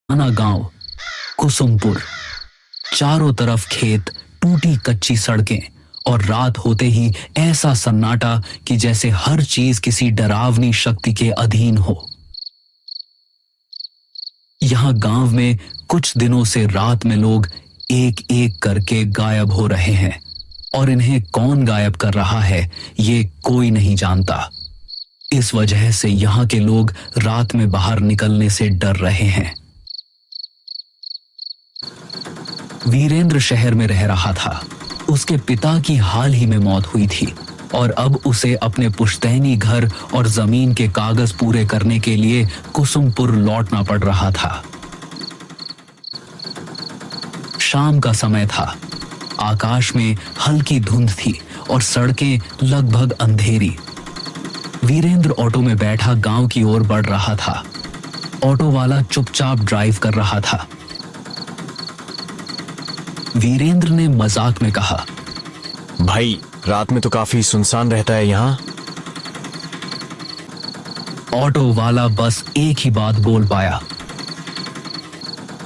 पुराना गांव कुसुमपुर। चारों तरफ खेत, टूटी कच्ची सड़कें और रात होते ही ऐसा सन्नाटा कि जैसे हर चीज किसी डरावनी शक्ति के अधीन हो। यहां गांव में कुछ दिनों से रात में लोग एक एक करके गायब हो रहे हैं और इन्हें कौन गायब कर रहा है ये कोई नहीं जानता। इस वजह से यहां के लोग रात में बाहर निकलने से डर रहे हैं। वीरेंद्र शहर में रह रहा था। उसके पिता की हाल ही में मौत हुई थी और अब उसे अपने पुश्तैनी घर और जमीन के कागज पूरे करने के लिए कुसुमपुर लौटना पड़ रहा था। शाम का समय था। आकाश में हल्की धुंध थी और सड़कें लगभग अंधेरी। वीरेंद्र ऑटो में बैठा गांव की ओर बढ़ रहा था। ऑटो वाला चुपचाप ड्राइव कर रहा था। वीरेंद्र ने मजाक में कहा, भाई रात में तो काफी सुनसान रहता है यहाँ। ऑटो वाला बस एक ही बात बोल पाया,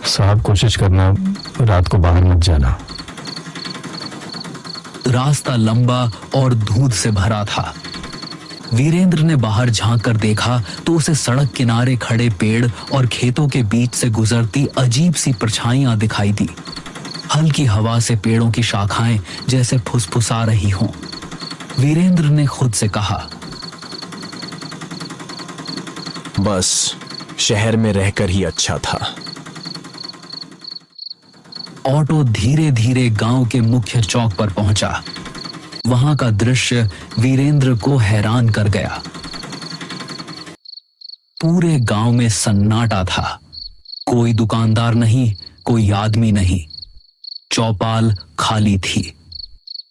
साहब कोशिश करना रात को बाहर मत जाना। रास्ता लंबा और धूंध से भरा था। वीरेंद्र ने बाहर झांक कर देखा तो उसे सड़क किनारे खड़े पेड़ और खेतों के बीच से गुजरती अजीब सी परछाइयां दिखाई दी। हल्की हवा से पेड़ों की शाखाएं जैसे फुसफुसा रही हों। वीरेंद्र ने खुद से कहा, बस शहर में रहकर ही अच्छा था। ऑटो धीरे धीरे गांव के मुख्य चौक पर पहुंचा। वहां का दृश्य वीरेंद्र को हैरान कर गया। पूरे गांव में सन्नाटा था। कोई दुकानदार नहीं, कोई आदमी नहीं। चौपाल खाली थी।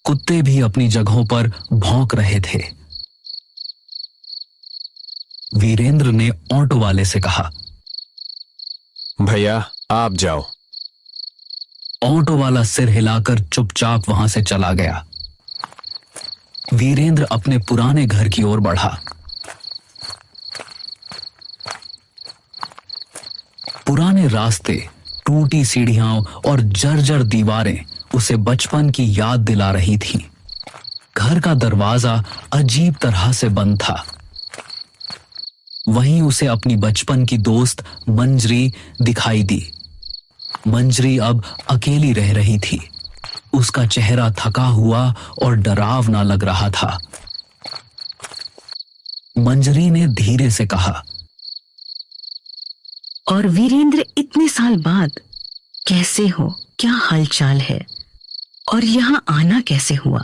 कुत्ते भी अपनी जगहों पर भौंक रहे थे। वीरेंद्र ने ऑटो वाले से कहा, भैया आप जाओ। ऑटो वाला सिर हिलाकर चुपचाप वहां से चला गया। वीरेंद्र अपने पुराने घर की ओर बढ़ा। पुराने रास्ते, टूटी सीढ़ियां और जर्जर दीवारें उसे बचपन की याद दिला रही थी। घर का दरवाजा अजीब तरह से बंद था। वहीं उसे अपनी बचपन की दोस्त मंजरी दिखाई दी। मंजरी अब अकेली रह रही थी। उसका चेहरा थका हुआ और डरावना लग रहा था। मंजरी ने धीरे से कहा, और वीरेंद्र इतने साल बाद कैसे हो, क्या हालचाल है और यहां आना कैसे हुआ?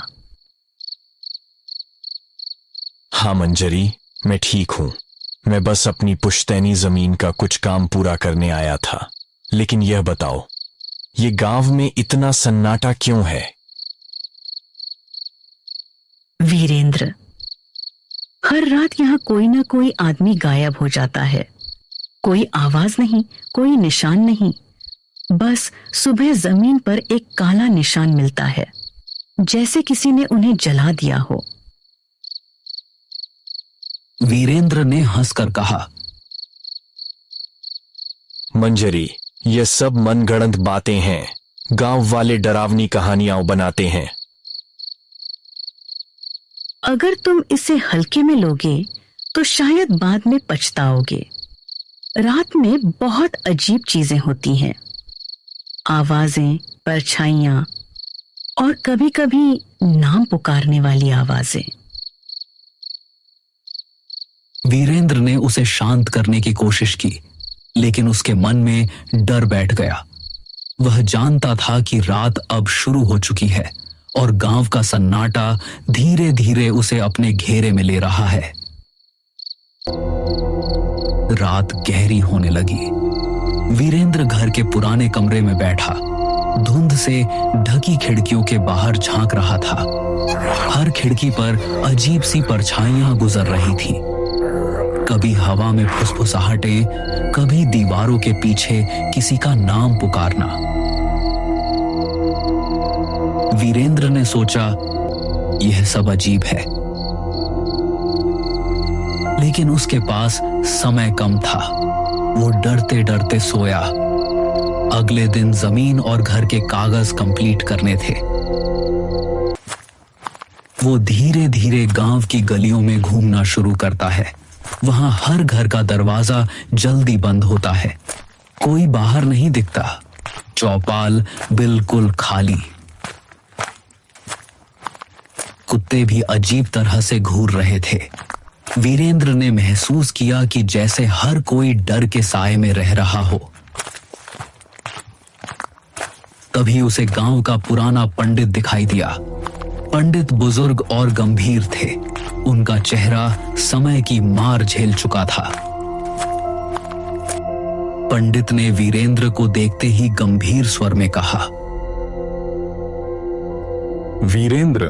हाँ मंजरी, मैं ठीक हूं। मैं बस अपनी पुश्तैनी जमीन का कुछ काम पूरा करने आया था। लेकिन यह बताओ, ये गांव में इतना सन्नाटा क्यों है? वीरेंद्र, हर रात यहां कोई ना कोई आदमी गायब हो जाता है। कोई आवाज नहीं, कोई निशान नहीं। बस सुबह जमीन पर एक काला निशान मिलता है, जैसे किसी ने उन्हें जला दिया हो। वीरेंद्र ने हंसकर कहा, मंजरी, ये सब मनगढ़ंत बातें हैं। गांव वाले डरावनी कहानियां बनाते हैं। अगर तुम इसे हल्के में लोगे तो शायद बाद में पछताओगे। रात में बहुत अजीब चीजें होती हैं। आवाजें, परछाइयां और कभी-कभी नाम पुकारने वाली आवाजें। वीरेंद्र ने उसे शांत करने की कोशिश की, लेकिन उसके मन में डर बैठ गया। वह जानता था कि रात अब शुरू हो चुकी है और गांव का सन्नाटा धीरे धीरे उसे अपने घेरे में ले रहा है। रात गहरी होने लगी। वीरेंद्र घर के पुराने कमरे में बैठा, धुंध से ढकी खिड़कियों के बाहर झांक रहा था। हर खिड़की पर अजीब सी परछाइयां गुजर रही थीं। कभी हवा में फुसफुसाहटें, कभी दीवारों के पीछे किसी का नाम पुकारना। वीरेंद्र ने सोचा, यह सब अजीब है। लेकिन उसके पास समय कम था। वो डरते डरते सोया अगले दिन जमीन और घर के कागज कंप्लीट करने थे। वो धीरे धीरे गांव की गलियों में घूमना शुरू करता है। वहां हर घर का दरवाजा जल्दी बंद होता है, कोई बाहर नहीं दिखता, चौपाल बिल्कुल खाली। कुत्ते भी अजीब तरह से घूर रहे थे। वीरेंद्र ने महसूस किया कि जैसे हर कोई डर के साए में रह रहा हो। तभी उसे गांव का पुराना पंडित दिखाई दिया। पंडित बुजुर्ग और गंभीर थे। उनका चेहरा समय की मार झेल चुका था। पंडित ने वीरेंद्र को देखते ही गंभीर स्वर में कहा, वीरेंद्र,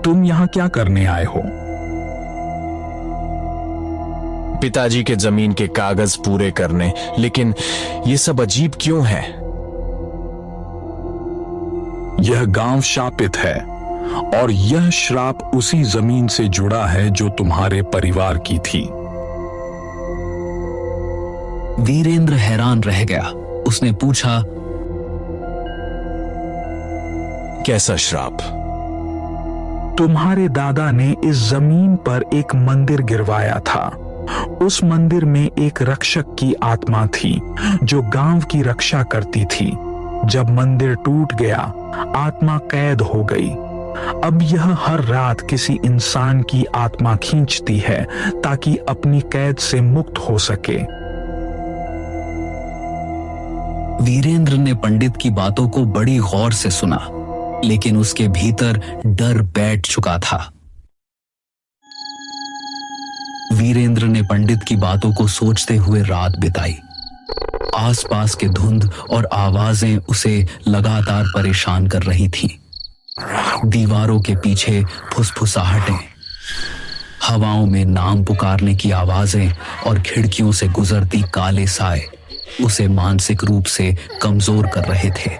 तुम यहां क्या करने आए हो? पिताजी के जमीन के कागज पूरे करने, लेकिन ये सब अजीब क्यों है? यह गांव शापित है और यह श्राप उसी जमीन से जुड़ा है जो तुम्हारे परिवार की थी। वीरेंद्र हैरान रह गया। उसने पूछा, कैसा श्राप? तुम्हारे दादा ने इस जमीन पर एक मंदिर गिरवाया था। उस मंदिर में एक रक्षक की आत्मा थी जो गांव की रक्षा करती थी। जब मंदिर टूट गया, आत्मा कैद हो गई। अब यह हर रात किसी इंसान की आत्मा खींचती है ताकि अपनी कैद से मुक्त हो सके। वीरेंद्र ने पंडित की बातों को बड़ी गौर से सुना, लेकिन उसके भीतर डर बैठ चुका था। वीरेंद्र ने पंडित की बातों को सोचते हुए रात बिताई। आसपास के धुंध और आवाजें उसे लगातार परेशान कर रही थीं। दीवारों के पीछे फुसफुसाहटें, हवाओं में नाम पुकारने की आवाजें और खिड़कियों से गुजरती काले साए उसे मानसिक रूप से कमजोर कर रहे थे।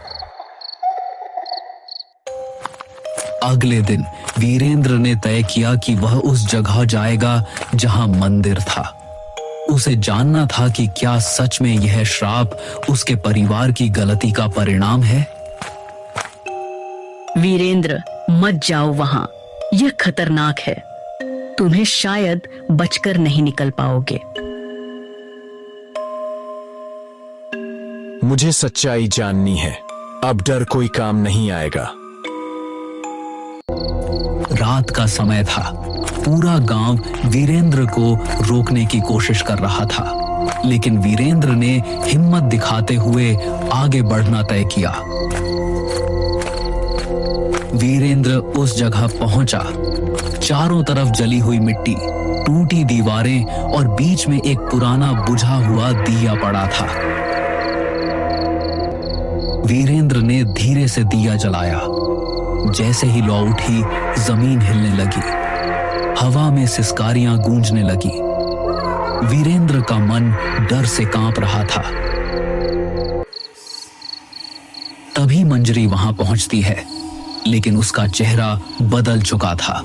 अगले दिन वीरेंद्र ने तय किया कि वह उस जगह जाएगा जहां मंदिर था। उसे जानना था कि क्या सच में यह श्राप उसके परिवार की गलती का परिणाम है। वीरेंद्र, मत जाओ वहां, यह खतरनाक है। तुम्हें शायद बचकर नहीं निकल पाओगे। मुझे सच्चाई जाननी है। अब डर कोई काम नहीं आएगा। रात का समय था। पूरा गांव वीरेंद्र को रोकने की कोशिश कर रहा था, लेकिन वीरेंद्र ने हिम्मत दिखाते हुए आगे बढ़ना तय किया। वीरेंद्र उस जगह पहुंचा। चारों तरफ जली हुई मिट्टी, टूटी दीवारें और बीच में एक पुराना बुझा हुआ दिया पड़ा था। वीरेंद्र ने धीरे से दिया जलाया। जैसे ही लौ उठी, जमीन हिलने लगी, हवा में सिसकारियां गूंजने लगी। वीरेंद्र का मन डर से कांप रहा था। तभी मंजरी वहां पहुंचती है, लेकिन उसका चेहरा बदल चुका था।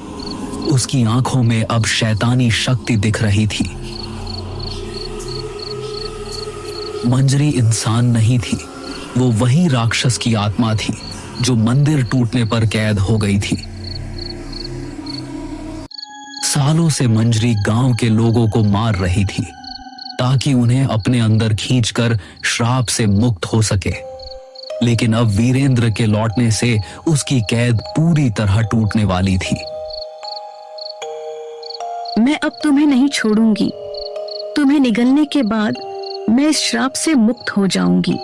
उसकी आंखों में अब शैतानी शक्ति दिख रही थी। मंजरी इंसान नहीं थी, वो वही राक्षस की आत्मा थी जो मंदिर टूटने पर कैद हो गई थी। सालों से मंजरी गांव के लोगों को मार रही थी ताकि उन्हें अपने अंदर खींचकर श्राप से मुक्त हो सके, लेकिन अब वीरेंद्र के लौटने से उसकी कैद पूरी तरह टूटने वाली थी। मैं अब तुम्हें नहीं छोड़ूंगी। तुम्हें निगलने के बाद मैं इस श्राप से मुक्त हो जाऊंगी।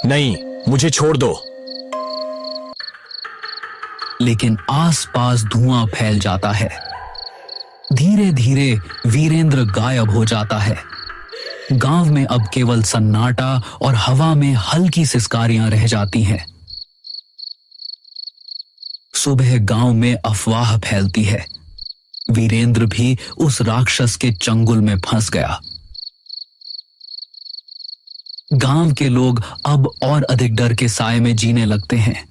नहीं, मुझे छोड़ दो। लेकिन आसपास धुआं फैल जाता है। धीरे धीरे वीरेंद्र गायब हो जाता है। गांव में अब केवल सन्नाटा और हवा में हल्की सिसकारियां रह जाती हैं। सुबह गांव में अफवाह फैलती है। वीरेंद्र भी उस राक्षस के चंगुल में फंस गया। गांव के लोग अब और अधिक डर के साए में जीने लगते हैं।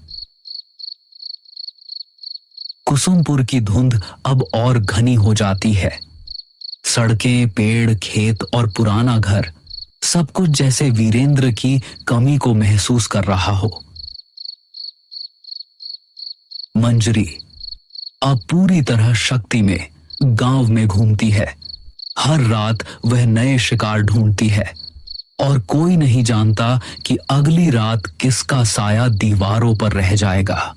कुसुमपुर की धुंध अब और घनी हो जाती है। सड़कें, पेड़, खेत और पुराना घर सब कुछ जैसे वीरेंद्र की कमी को महसूस कर रहा हो। मंजरी अब पूरी तरह शक्ति में गांव में घूमती है। हर रात वह नए शिकार ढूंढती है और कोई नहीं जानता कि अगली रात किसका साया दीवारों पर रह जाएगा।